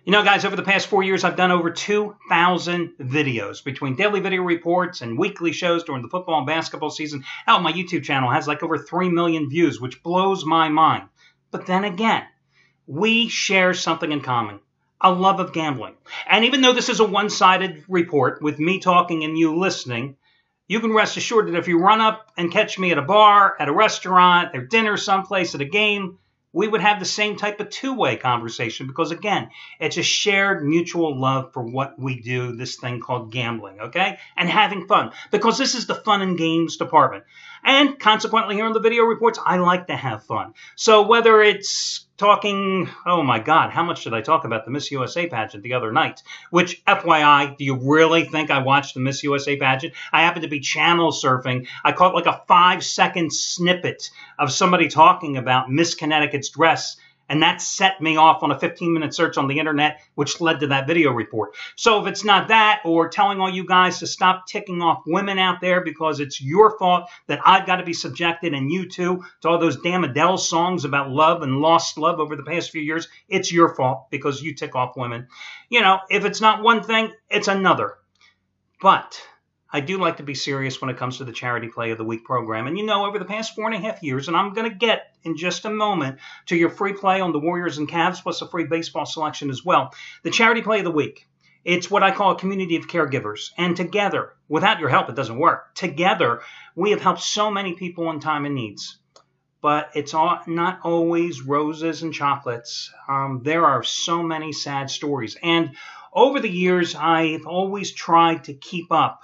You know, guys, over the past 4 years, I've done over 2,000 videos between daily video reports and weekly shows during the football and basketball season. Hell, my YouTube channel has like over 3 million views, which blows my mind. But then again, we share something in common, a love of gambling. And even though this is a one-sided report with me talking and you listening, you can rest assured that if you run up and catch me at a bar, at a restaurant, at dinner someplace, at a game, we would have the same type of two-way conversation because, again, it's a shared mutual love for what we do, this thing called gambling, okay? And having fun because this is the fun and games department. And consequently, here in the video reports, I like to have fun. So whether it's talking, oh my God, how much did I talk about the Miss USA pageant the other night? Which, FYI, do you really think I watched the Miss USA pageant? I happened to be channel surfing. I caught like a 5-second snippet of somebody talking about Miss Connecticut's dress, and that set me off on a 15-minute search on the internet, which led to that video report. So if it's not that, or telling all you guys to stop ticking off women out there because it's your fault that I've got to be subjected, and you too, to all those damn Adele songs about love and lost love over the past few years, it's your fault because you tick off women. You know, if it's not one thing, it's another. But I do like to be serious when it comes to the Charity Play of the Week program. And you know, over the past 4.5 years, and I'm going to get in just a moment to your free play on the Warriors and Cavs, plus a free baseball selection as well. The Charity Play of the Week, it's what I call a community of caregivers. And together, without your help, it doesn't work. Together, we have helped so many people in time and needs. But it's not always roses and chocolates. There are so many sad stories. And over the years, I've always tried to keep up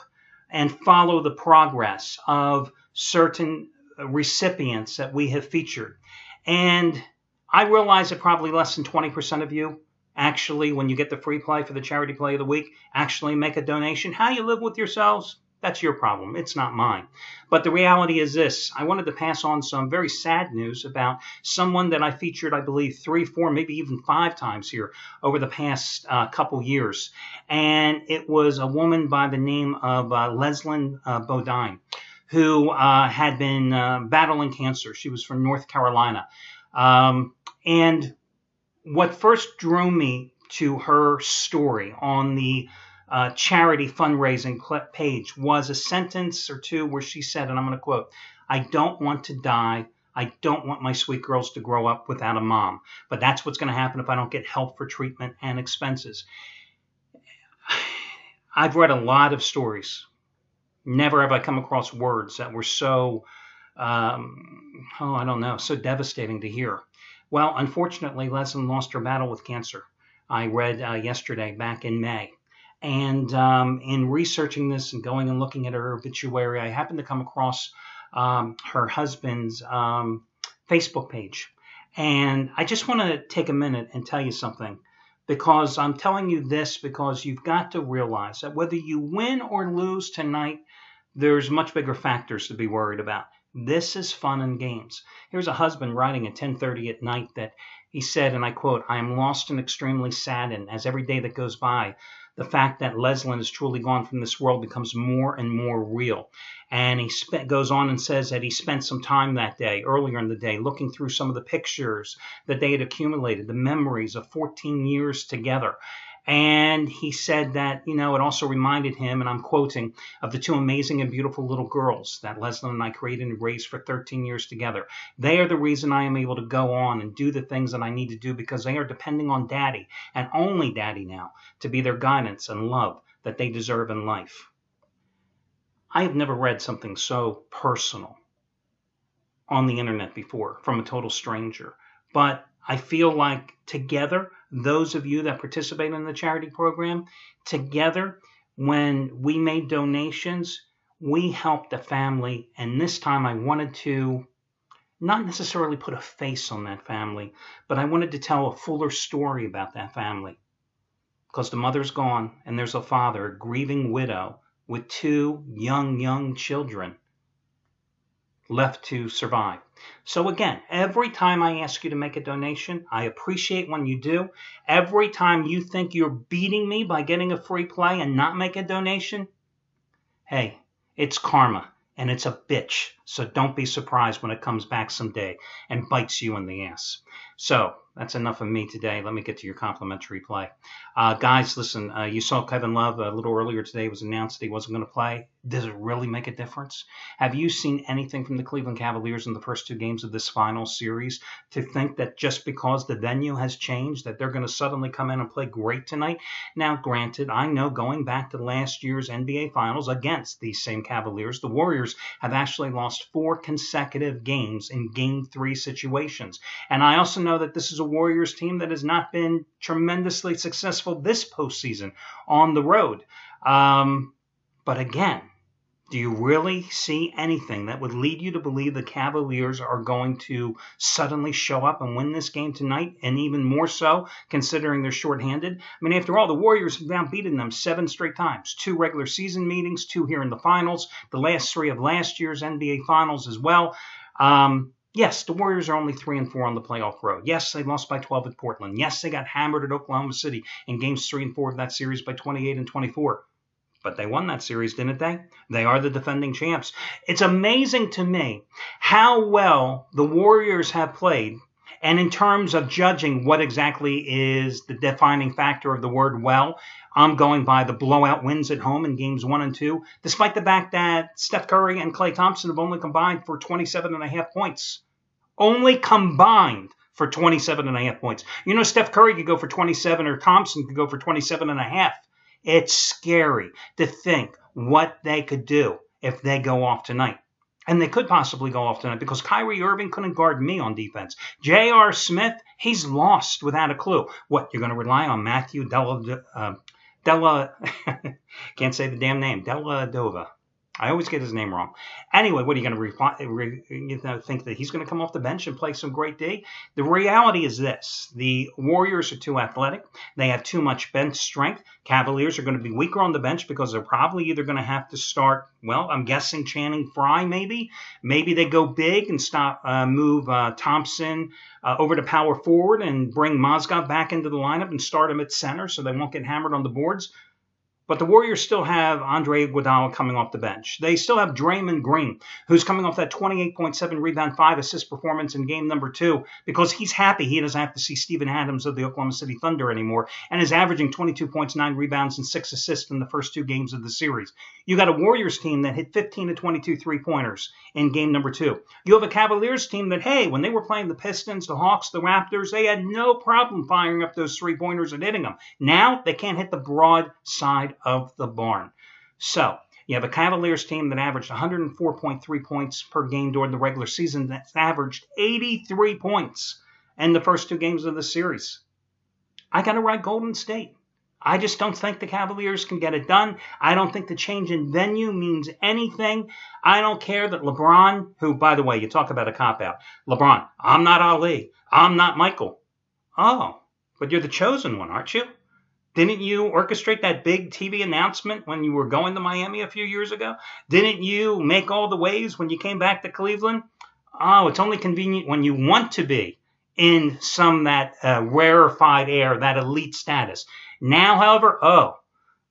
and follow the progress of certain recipients that we have featured. And I realize that probably less than 20% of you actually, when you get the free play for the Charity Play of the Week, actually make a donation. How you live with yourselves, that's your problem. It's not mine. But the reality is this. I wanted to pass on some very sad news about someone that I featured, I believe, 3, 4, maybe even 5 times here over the past couple years. And it was a woman by the name of Leslyn Bodine, who had been battling cancer. She was from North Carolina. And what first drew me to her story on the charity fundraising page was a sentence or two where she said, and I'm going to quote, "I don't want to die. I don't want my sweet girls to grow up without a mom. But that's what's going to happen if I don't get help for treatment and expenses." I've read a lot of stories. Never have I come across words that were so, so devastating to hear. Well, unfortunately, Leslyn lost her battle with cancer. I read yesterday, back in May. And in researching this and going and looking at her obituary, I happened to come across her husband's Facebook page. And I just want to take a minute and tell you something, because I'm telling you this because you've got to realize that whether you win or lose tonight, there's much bigger factors to be worried about. This is fun and games. Here's a husband writing at 10:30 at night that he said, and I quote, "I am lost and extremely saddened as every day that goes by, the fact that Leslyn is truly gone from this world becomes more and more real." And he goes on and says that he spent some time that day, earlier in the day, looking through some of the pictures that they had accumulated, the memories of 14 years together. And he said that, you know, it also reminded him, and I'm quoting, of the 2 amazing and beautiful little girls that Leslyn and I created and raised for 13 years together. They are the reason I am able to go on and do the things that I need to do, because they are depending on Daddy, and only Daddy now, to be their guidance and love that they deserve in life. I have never read something so personal on the internet before from a total stranger. But I feel like together, those of you that participate in the charity program, together, when we made donations, we helped the family. And this time I wanted to not necessarily put a face on that family, but I wanted to tell a fuller story about that family. Because the mother's gone, and there's a father, a grieving widow, with 2 young children left to survive. So again, every time I ask you to make a donation, I appreciate when you do. Every time you think you're beating me by getting a free play and not make a donation, hey, it's karma, and it's a bitch. So don't be surprised when it comes back someday and bites you in the ass. So that's enough of me today. Let me get to your complimentary play. Guys, listen, you saw Kevin Love a little earlier today. It was announced that he wasn't going to play. Does it really make a difference? Have you seen anything from the Cleveland Cavaliers in the first 2 games of this final series to think that just because the venue has changed, that they're going to suddenly come in and play great tonight? Now, granted, I know going back to last year's NBA Finals against these same Cavaliers, the Warriors have actually lost 4 consecutive games in Game 3 situations. And I also know that this is a Warriors team that has not been tremendously successful this postseason on the road. But again, do you really see anything that would lead you to believe the Cavaliers are going to suddenly show up and win this game tonight, and even more so considering they're shorthanded? I mean, after all, the Warriors have now beaten them 7 straight times, 2 regular season meetings, 2 here in the finals, the last 3 of last year's NBA Finals as well. Yes, the Warriors are only 3-4 on the playoff road. Yes, they lost by 12 at Portland. Yes, they got hammered at Oklahoma City in games 3 and 4 of that series by 28 and 24. But they won that series, didn't they? They are the defending champs. It's amazing to me how well the Warriors have played. And in terms of judging what exactly is the defining factor of the word well, I'm going by the blowout wins at home in games 1 and 2, despite the fact that Steph Curry and Klay Thompson have only combined for 27.5 points. Only combined for 27.5 points. You know, Steph Curry could go for 27 or Thompson could go for 27.5. It's scary to think what they could do if they go off tonight. And they could possibly go off tonight because Kyrie Irving couldn't guard me on defense. J.R. Smith, he's lost without a clue. What, you're going to rely on Matthew Della can't say the damn name, Dellavedova. I always get his name wrong. Anyway, what are you going to think that he's going to come off the bench and play some great D? The reality is this. The Warriors are too athletic. They have too much bench strength. Cavaliers are going to be weaker on the bench because they're probably either going to have to start, well, I'm guessing Channing Frye maybe. Maybe they go big and move Thompson over to power forward and bring Mozgov back into the lineup and start him at center so they won't get hammered on the boards. But the Warriors still have Andre Iguodala coming off the bench. They still have Draymond Green, who's coming off that 28.7 rebound, 5 assist performance in game number 2 because he's happy he doesn't have to see Steven Adams of the Oklahoma City Thunder anymore and is averaging 22 points, 9 rebounds, and 6 assists in the first 2 games of the series. You got a Warriors team that hit 15 to 22 3-pointers in game number 2. You have a Cavaliers team that, hey, when they were playing the Pistons, the Hawks, the Raptors, they had no problem firing up those 3-pointers and hitting them. Now they can't hit the broad side of the barn. So you have a Cavaliers team that averaged 104.3 points per game during the regular season. That's averaged 83 points in the first 2 games of the series. I got to ride Golden State. I just don't think the Cavaliers can get it done. I don't think the change in venue means anything. I don't care that LeBron, who, by the way, you talk about a cop-out. LeBron, I'm not Ali. I'm not Michael. Oh, but you're the chosen one, aren't you? Didn't you orchestrate that big TV announcement when you were going to Miami a few years ago? Didn't you make all the waves when you came back to Cleveland? Oh, it's only convenient when you want to be in some that rarefied air, that elite status. Now, however,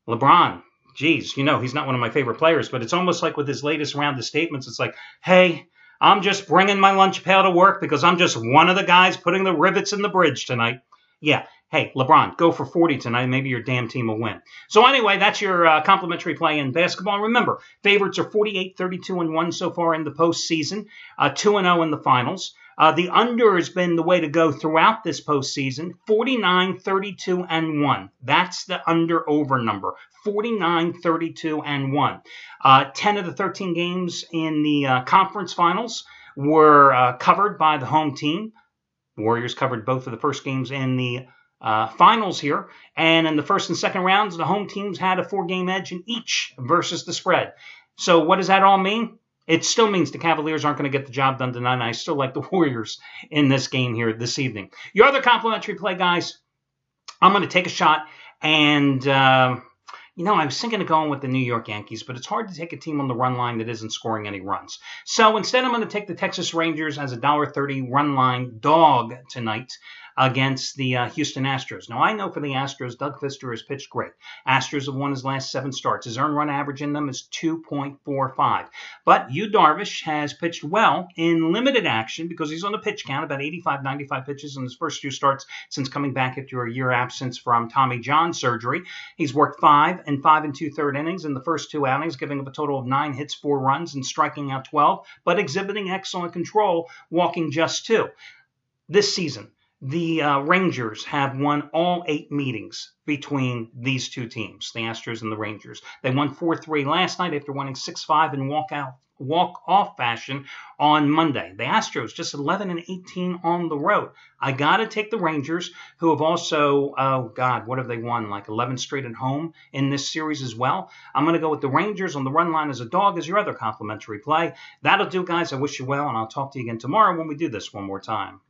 LeBron, geez, you know, he's not one of my favorite players, but it's almost like with his latest round of statements, it's like, hey, I'm just bringing my lunch pail to work because I'm just one of the guys putting the rivets in the bridge tonight. Yeah. Hey, LeBron, go for 40 tonight. Maybe your damn team will win. So anyway, that's your complimentary play in basketball. Remember, favorites are 48, 32, and 1 so far in the postseason, 2-0 in the finals. The under has been the way to go throughout this postseason, 49, 32, and 1. That's the under-over number, 49, 32, and 1. 10 of the 13 games in the conference finals were covered by the home team. Warriors covered both of the first games in the finals here. And in the first and second rounds, the home teams had a 4-game edge in each versus the spread. So what does that all mean? It still means the Cavaliers aren't going to get the job done tonight, and I still like the Warriors in this game here this evening. Your other complimentary play, guys, I'm going to take a shot, and, I was thinking of going with the New York Yankees, but it's hard to take a team on the run line that isn't scoring any runs. So instead, I'm going to take the Texas Rangers as a $1.30 run line dog tonight. against the Houston Astros. Now, I know for the Astros, Doug Fister has pitched great. Astros have won his last 7 starts. His earned run average in them is 2.45. But Yu Darvish has pitched well in limited action because he's on a pitch count, about 85, 95 pitches in his first 2 starts since coming back after a year absence from Tommy John surgery. He's worked 5 and 5 2/3 innings in the first 2 outings, giving up a total of 9 hits, 4 runs, and striking out 12, but exhibiting excellent control, walking just 2. This season, the Rangers have won all 8 meetings between these 2 teams, the Astros and the Rangers. They won 4-3 last night after winning 6-5 in walk-off fashion on Monday. The Astros just 11 and 18 on the road. I got to take the Rangers, who have also, oh God, what have they won? Like 11 straight at home in this series as well. I'm going to go with the Rangers on the run line as a dog as your other complimentary play. That'll do, guys. I wish you well, and I'll talk to you again tomorrow when we do this one more time.